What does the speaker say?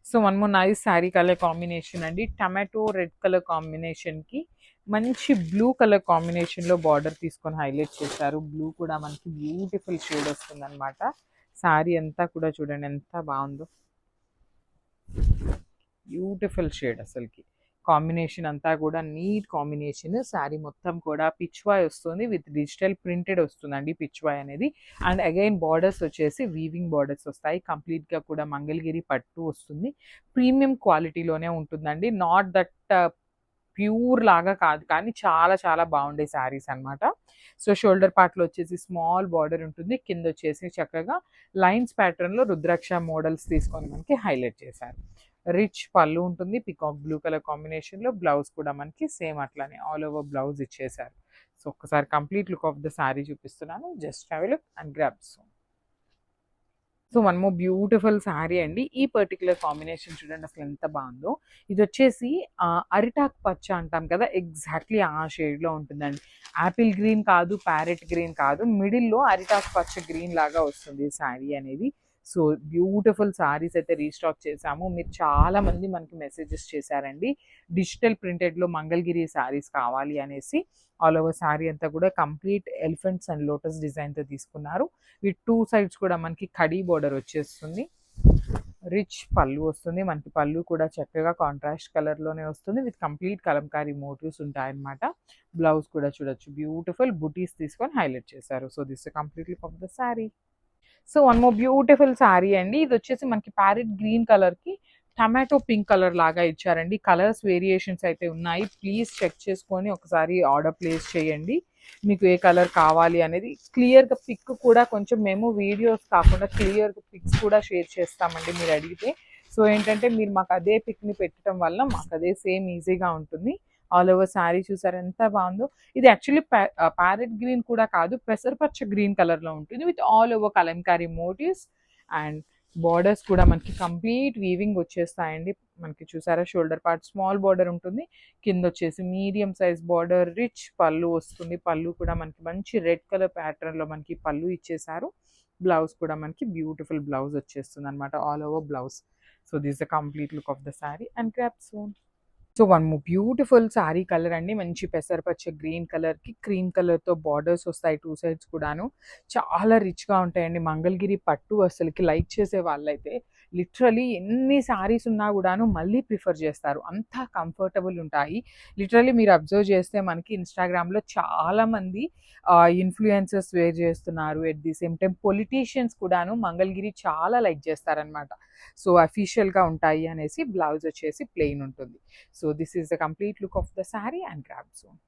So one more nice sari colour combination అండి. Tomato red colour కాంబినేషన్కి మంచి బ్లూ కలర్ కాంబినేషన్లో బార్డర్ తీసుకొని హైలైట్ చేశారు. బ్లూ కూడా మనకి బ్యూటిఫుల్ షేడ్ వస్తుంది అనమాట. శారీ అంతా కూడా చూడండి ఎంత బాగుందో, బ్యూటిఫుల్ షేడ్ అసలుకి. కాంబినేషన్ అంతా కూడా నీట్ కాంబినేషన్. శారీ మొత్తం కూడా పిచ్వాయ్ వస్తుంది, విత్ డిజిటల్ ప్రింటెడ్ వస్తుందండి పిచ్వాయ్ అనేది. అండ్ అగైన్ బార్డర్స్ వచ్చేసి వీవింగ్ బార్డర్స్ వస్తాయి. కంప్లీట్గా కూడా మంగళగిరి పట్టు వస్తుంది. ప్రీమియం క్వాలిటీలోనే ఉంటుందండి. నాట్ దట్ ప్యూర్ లాగా కాదు, కానీ చాలా చాలా బాగుండే శారీస్ అనమాట. సో షోల్డర్ పార్ట్లో వచ్చేసి స్మాల్ బార్డర్ ఉంటుంది, కింద వచ్చేసి చక్కగా లైన్స్ ప్యాటర్న్లో రుద్రాక్ష మోడల్స్ తీసుకొని మనకి హైలైట్ చేశారు. రిచ్ పళ్ళు ఉంటుంది, పికాక్ బ్లూ కలర్ కాంబినేషన్లో. బ్లౌజ్ కూడా మనకి సేమ్ అట్లానే ఆల్ ఓవర్ బ్లౌజ్ ఇచ్చేసారు. సో ఒక్కసారి complete look of the sari చూపిస్తున్నాను, just have a look and grab. So one more beautiful sari అండి. ఈ పర్టికులర్ కాంబినేషన్ చూడండి అసలు ఎంత బాగుందో. ఇది వచ్చేసి అరిటాక్ పచ్చ అంటాం కదా, ఎగ్జాక్ట్లీ ఆ షేడ్లో ఉంటుందండి. యాపిల్ గ్రీన్ కాదు, ప్యారెట్ గ్రీన్ కాదు, మిడిల్లో అరిటాక్ పచ్చ గ్రీన్ లాగా వస్తుంది ఈ శారీ అనేది. సో బ్యూటిఫుల్ శారీస్ అయితే రీస్టాక్ చేశాము. మీరు చాలా మంది మనకి మెసేజెస్ చేశారండి, డిజిటల్ ప్రింటెడ్లో మంగళగిరి శారీస్ కావాలి అనేసి. ఆల్ ఓవర్ శారీ అంతా కూడా కంప్లీట్ ఎలిఫెంట్స్ అండ్ లోటస్ డిజైన్తో తీసుకున్నారు. ఈ టూ సైడ్స్ కూడా మనకి కడీ బోర్డర్ వచ్చేస్తుంది. రిచ్ పళ్ళు వస్తుంది మనకి. పళ్ళు కూడా చక్కగా కాంట్రాస్ట్ కలర్లోనే వస్తుంది, విత్ కంప్లీట్ కలంకారీ మోటివ్స్ ఉంటాయన్నమాట. బ్లౌజ్ కూడా చూడొచ్చు, బ్యూటిఫుల్ బుటీస్ తీసుకొని హైలైట్ చేశారు. So this complete look of the sari. So one more beautiful sari అండి. ఇది వచ్చేసి మనకి ప్యారెట్ గ్రీన్ కలర్కి టమాటో పింక్ కలర్ లాగా ఇచ్చారండి. కలర్స్ వేరియేషన్స్ అయితే ఉన్నాయి, ప్లీజ్ చెక్ చేసుకొని ఒకసారి ఆర్డర్ ప్లేస్ చేయండి. మీకు ఏ కలర్ కావాలి అనేది క్లియర్గా పిక్ కూడా కొంచెం మేము వీడియోస్ కాకుండా క్లియర్గా పిక్స్ కూడా షేర్ చేస్తామండి మీరు అడిగితే. సో ఏంటంటే మీరు మాకు అదే పిక్ని పెట్టడం వల్ల మాకు అదే సేమ్ ఈజీగా ఉంటుంది. ఆల్ ఓవర్ శారీ చూసారు ఎంత బాగుందో. ఇది యాక్చువల్లీ ప్యారెట్ గ్రీన్ కూడా కాదు, పెసరపచ్చ గ్రీన్ కలర్లో ఉంటుంది, with all over Kalamkari motifs. And borders కూడా మనకి కంప్లీట్ వీవింగ్ వచ్చేస్తాయండి. మనకి చూసారా షోల్డర్ పార్ట్ స్మాల్ బార్డర్ ఉంటుంది, కింద వచ్చేసి మీడియం సైజ్ బార్డర్, రిచ్ పళ్ళు వస్తుంది. పళ్ళు కూడా మనకి మంచి రెడ్ కలర్ ప్యాటర్న్లో మనకి పళ్ళు ఇచ్చేసారు. బ్లౌజ్ కూడా మనకి బ్యూటిఫుల్ బ్లౌజ్ వచ్చేస్తుంది అనమాట, all over blouse. So this the complete look of the sari and grab soon. So one more beautiful sari colour అండి. మంచి పెసరపచ్చ గ్రీన్ కలర్కి క్రీమ్ కలర్తో బార్డర్స్ వస్తాయి టూ సైడ్స్ కూడాను. చాలా రిచ్గా ఉంటాయండి. మంగళగిరి పట్టు అసలుకి లైక్ చేసే వాళ్ళైతే లిటరలీ ఎన్ని శారీస్ ఉన్నా కూడాను మళ్ళీ ప్రిఫర్ చేస్తారు, అంతా కంఫర్టబుల్ ఉంటాయి. లిటరలీ మీరు అబ్జర్వ్ చేస్తే మనకి ఇన్స్టాగ్రామ్లో చాలామంది ఇన్ఫ్లుయెన్సర్స్ వేర్ చేస్తున్నారు. At the same time politicians కూడాను మంగళగిరి చాలా లైక్ చేస్తారనమాట. సో అఫీషియల్గా ఉంటాయి అనేసి. బ్లౌజ్ వచ్చేసి ప్లెయిన్ ఉంటుంది. So this is the complete look of the saree and grab zone.